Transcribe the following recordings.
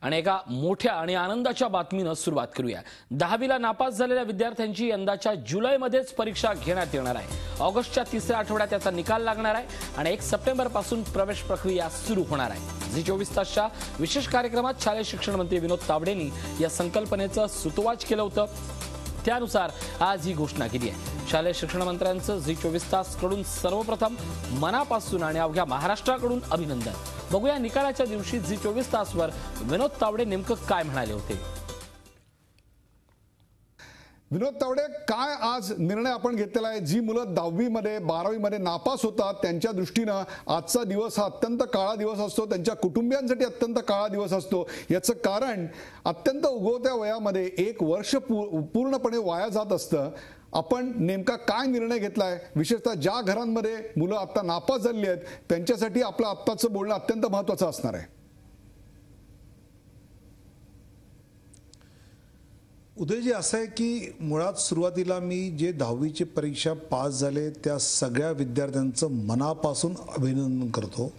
आणि एका मोठ्या आणि आनंदाच्या बातमीनं सुरुवात करूया। 10वीला नापास झालेल्या विद्यार्थ्यांची यंदाच्या जुलैमध्येच परीक्षा घेण्यात येणार आहे। ऑगस्टच्या तिसऱ्या आठवड्यात त्याचा निकाल लागणार आहे आणि 1 सप्टेंबर पासून प्रवेश प्रक्रिया सुरू होणार आहे। झी 24 तासच्या विशेष कार्यक्रमात शालेय शिक्षण मंत्री विनोद तावडेंनी या संकल्पनेचं सुतोवाच केलं होतं। त्यानुसार आज ही घोषणा केली आहे। शालेय शिक्षण मंत्र्यांचं झी 24 तास कडून सर्वप्रथम मनापासून आणि अवघ्या महाराष्ट्राकडून अभिनंदन। बघूया निकालाच्या दिवशी झी 24 तासवर विनोद तावडे नेमकं काय म्हणाले होते। विनोद तावडे, काय आज निर्णय आपण घेतलेला आहे? जी मुलं 10वी मध्ये 12वी मध्ये नापास होतात त्यांच्या दृष्टीनं आजचा दिवस हा अत्यंत काळा दिवस असतो, त्यांच्या कुटुंबियांसाठी अत्यंत काळा दिवस असतो। याचं कारण अत्यंत उगवत्या वयामध्ये 1 वर्ष पूर्णपणे वाया जात असतं। आपण नेमका काय निर्णय घेतलाय? विशेषतः ज्या घरांमध्ये मुलं आता नापास झालेली आहेत त्यांच्यासाठी आपलं आत्ताचं बोलणं अत्यंत महत्त्वाचं असणार आहे। उदयजी, असं आहे की मुळात सुरुवातीला मी जे 10वीची परीक्षा पास झाले त्या सगळ्या विद्यार्थ्यांचं मनापासून अभिनंदन करतो।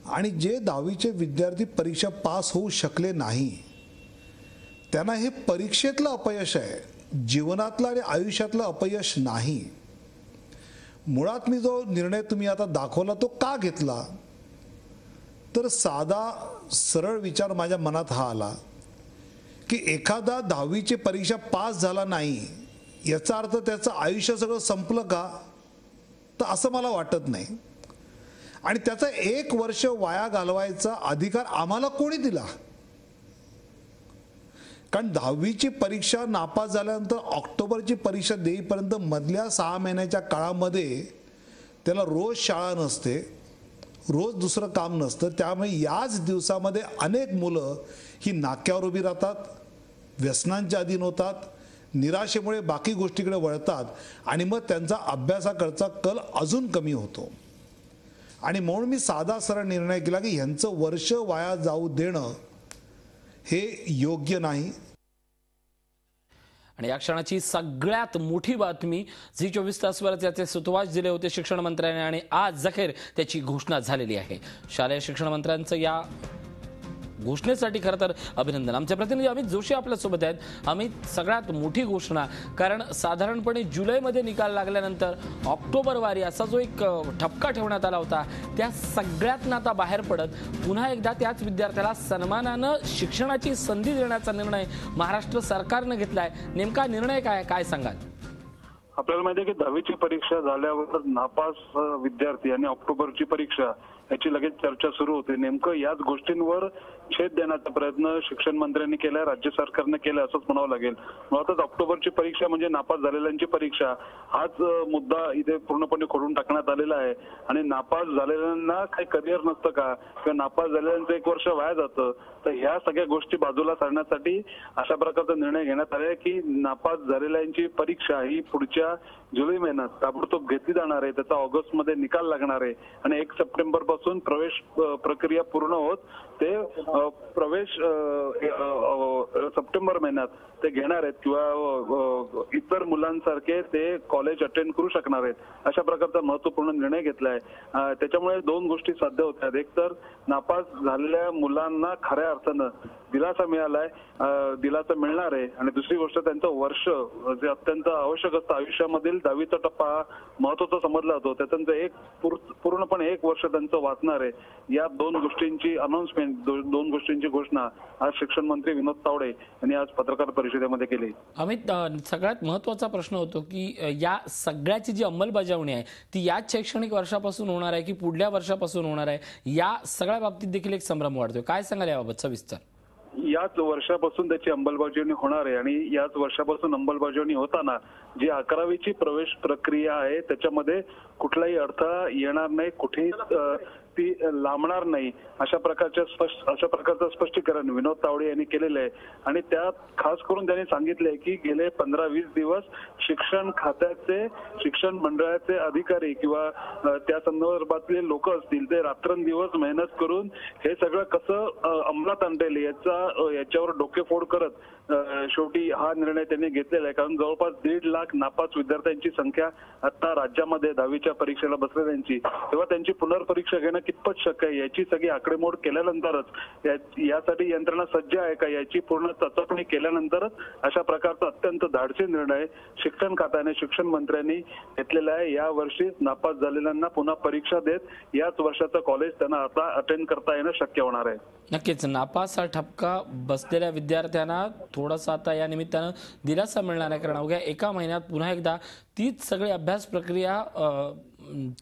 आणि जे 10वीचे विद्यार्थी परीक्षा पास होऊ शकले नाही त्यांना हे परीक्षेतलं अपयश आहे, जीवनातलं आणि आयुष्यातलं अपयश नाही। मुळात मी जो निर्णय तुम्ही आता दाखवला तो का घेतला, तर साधा सरळ विचार माझ्या मनात हा आला की एखादा 10वीची परीक्षा पास झाला नाही याचा अर्थ त्याचं आयुष्य सगळं संपलं का? तर असं मला वाटत नाही। आणि त्याचा 1 वर्ष वाया घालवायचा अधिकार आम्हाला कोणी दिला? कारण 10वीची परीक्षा नापास झाल्यानंतर ऑक्टोबरची परीक्षा देईपर्यंत मधल्या 6 महिन्याच्या काळामध्ये त्याला रोज शाळा नसते, रोज दुसरं काम नसतं। त्यामुळे याच दिवसामध्ये अनेक मुलं ही नाक्यावर उभी राहतात, व्यसनांच्या अधीन होतात, निराशेमुळे बाकी गोष्टीकडे वळतात आणि मग त्यांचा अभ्यासाकडचा कल अजून कमी होतो। आणि म्हणून मी साधा सरळ निर्णय केला की ह्यांचं वर्ष वाया जाऊ देणं हे योग्य नाही। आणि या क्षणाची सगळ्यात मोठी बातमी, झी 24 तासवर त्याचे सुतोवाच दिले होते शिक्षण मंत्र्यांनी आणि आज अखेर त्याची घोषणा झालेली आहे। शालेय शिक्षण मंत्र्यांचं या घोषणेसाठी खरं तर अभिनंदन। आमचे प्रतिनिधी अमित जोशी आपल्यासोबत आहेत। अमित, सगळ्यात मोठी घोषणा, कारण साधारणपणे जुलैमध्ये निकाल लागल्यानंतर ऑक्टोबरवारी असा जो एक ठपका ठेवण्यात आला होता त्या सगळ्यातनं आता बाहेर पडत पुन्हा एकदा त्याच विद्यार्थ्याला सन्मानानं शिक्षणाची संधी देण्याचा निर्णय महाराष्ट्र सरकारनं घेतलाय। नेमका निर्णय काय सांगाल? आपल्याला माहिती आहे की 10वीची परीक्षा झाल्यावर नापास विद्यार्थी आणि ऑक्टोबरची परीक्षा याची लगेच चर्चा सुरू होते। नेमकं याच गोष्टींवर छेद देण्याचा प्रयत्न शिक्षण मंत्र्यांनी केलाय, राज्य सरकारने केलाय असंच म्हणावं लागेल। मुळातच ऑक्टोबरची परीक्षा म्हणजे नापास झालेल्यांची परीक्षा, हाच मुद्दा इथे पूर्णपणे खोडून टाकण्यात आलेला आहे। आणि नापास झालेल्यांना काही करिअर नसतं का, किंवा नापास झालेल्यांचं 1 वर्ष वाया जातं, तर ह्या सगळ्या गोष्टी बाजूला सारण्यासाठी अशा प्रकारचा निर्णय घेण्यात आला आहे की नापास झालेल्यांची परीक्षा ही पुढच्या जुलै महिन्यात ताबडतोब घेतली जाणार आहे। त्याचा ऑगस्टमध्ये निकाल लागणार आहे आणि 1 सप्टेंबर पासून प्रवेश प्रक्रिया पूर्ण होत ते प्रवेश सप्टेंबर महिन्यात ते घेणार आहेत किंवा इतर मुलांसारखे ते कॉलेज अटेंड करू शकणार आहेत। अशा प्रकारचा महत्त्वपूर्ण निर्णय घेतलाय। त्याच्यामुळे 2 गोष्टी साध्य होत आहेत। एक तर नापास झालेल्या मुलांना खऱ्या अर्थानं दिलासा मिळालाय, दिलासा मिळणार आहे, आणि दुसरी गोष्ट त्यांचं वर्ष जे अत्यंत आवश्यक असतं आयुष्यामधील 10वीचा टप्पा महत्त्वाचा समजला जातो, त्याचं पूर्णपणे 1 वर्ष त्यांचं वाचणार आहे। या 2 गोष्टींची अनाउन्समेंट, 2 गोष्टींची घोषणा आज शिक्षण मंत्री विनोद तावडे यांनी आज पत्रकार परिषदेमध्ये केली। अमित, सगळ्यात महत्त्वाचा प्रश्न होतो की या सगळ्याची जी अंमलबजावणी आहे ती याच शैक्षणिक वर्षापासून होणार आहे की पुढल्या वर्षापासून होणार आहे? या सगळ्या बाबतीत देखील एक संभ्रम वाढतोय, काय सांगाल याबाबत सविस्तर? याच वर्षापासून त्याची अंमलबजावणी होणार आहे आणि याच वर्षापासून अंमलबजावणी होताना जी 11वीची प्रवेश प्रक्रिया आहे त्याच्यामध्ये कुठलाही अडथळा येणार नाही, कुठेही ती लांबणार नाही, अशा प्रकारचं स्पष्टीकरण विनोद तावडे यांनी केलेलं आहे। आणि त्यात खास करून त्यांनी सांगितलंय की गेले 15-20 दिवस शिक्षण खात्याचे, शिक्षण मंडळाचे अधिकारी किंवा त्या संदर्भातले लोक असतील ते रात्रंदिवस मेहनत करून हे सगळं कसं अंमलात आणता येईल याच्यावर डोकेफोड करत शेवटी हा निर्णय त्यांनी घेतलेला आहे। कारण जवळपास 1.5 लाख नापास विद्यार्थ्यांची संख्या आता राज्यामध्ये 10वीच्या परीक्षेला बसलेल्यांची, तेव्हा त्यांची पुनर्परीक्षा घेणं कितपत शक्य आहे याची सगळी आकडेमोड केल्यानंतरच यासाठी यंत्रणा सज्ज आहे का याची पूर्ण चाचपणी केल्यानंतरच अशा प्रकारचा अत्यंत धाडसी निर्णय शिक्षण खात्याने शिक्षण मंत्र्यांनी घेतलेला आहे। या वर्षी नापास झालेल्यांना पुन्हा परीक्षा देत याच वर्षाचं कॉलेज त्यांना आता अटेंड करता येणं शक्य होणार आहे। नक्कीच नापास हा ठपका बसलेल्या विद्यार्थ्यांना थोडासा आता या निमित्तानं दिलासा मिळणार आहे, कारण अवघ्या एका महिन्यात पुन्हा एकदा तीच सगळी अभ्यास प्रक्रिया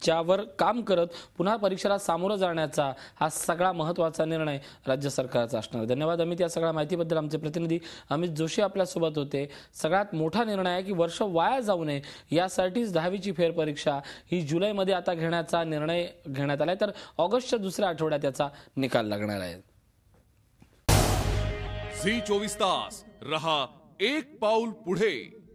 च्यावर काम करत पुन्हा परीक्षेला सामोरं जाण्याचा हा सगळा महत्त्वाचा निर्णय राज्य सरकारचा असणार। धन्यवाद अमित, या सगळ्या माहितीबद्दल। आमचे प्रतिनिधी अमित जोशी आपल्यासोबत होते। सगळ्यात मोठा निर्णय आहे की वर्ष वाया जाऊ नये यासाठीच 10वीची फेरपरीक्षा ही जुलैमध्ये आता घेण्याचा निर्णय घेण्यात आलाय, तर ऑगस्टच्या दुसऱ्या आठवड्यात याचा निकाल लागणार आहे। झी 24 तास रहा एक पाऊल पुढे।